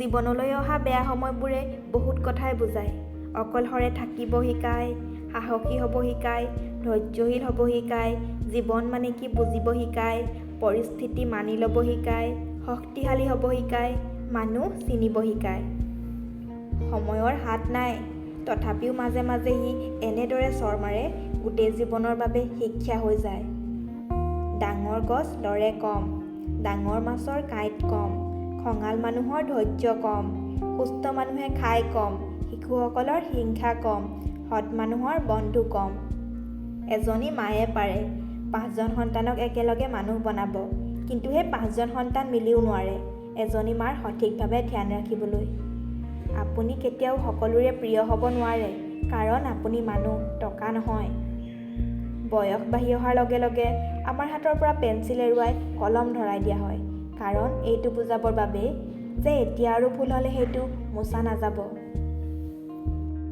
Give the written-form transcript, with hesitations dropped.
জীৱনলৈ অহা বেয়া সময়বোৰে বহুত কথাই বুজায়। অকলশৰে থাকিব শিকায়, সাহসী হ'ব শিকায়, ধৈৰ্যশীল হ'ব শিকায়, জীৱন মানে কি বুজিব শিকায়, পৰিস্থিতি মানি ল'ব শিকায়, শক্তিশালী হ'ব শিকায়, মানুহ চিনিব শিকায়। সময়ৰ হাত নাই, তথাপিও মাজে মাজে সি এনেদৰে চৰ মাৰে, গোটেই জীৱনৰ বাবে শিক্ষা হৈ যায়। ডাঙৰ গছ লৰে কম, ডাঙৰ মাছৰ কাঁইট কম, খঙাল মানুহৰ ধৈৰ্য কম, সুস্থ মানুহে খায় কম, শিশুসকলৰ হিংসা কম, সৎ মানুহৰ বন্ধু কম। এজনী মায়ে পাৰে 5জন সন্তানক একেলগে মানুহ বনাব, কিন্তু সেই 5জন সন্তান মিলিও নোৱাৰে এজনী মাৰ সঠিকভাৱে ধ্যান ৰাখিবলৈ। আপুনি কেতিয়াও সকলোৰে প্ৰিয় হ'ব নোৱাৰে, কাৰণ আপুনি মানুহ, টকা নহয়। বয়স বাঢ়ি অহাৰ লগে লগে আমাৰ হাতৰ পৰা পেঞ্চিল এৰুৱাই কলম ধৰাই দিয়া হয়, কাৰণ এইটো বুজাবৰ বাবে যে এতিয়া আৰু ভুল হ'লে সেইটো মোচা নাযাব।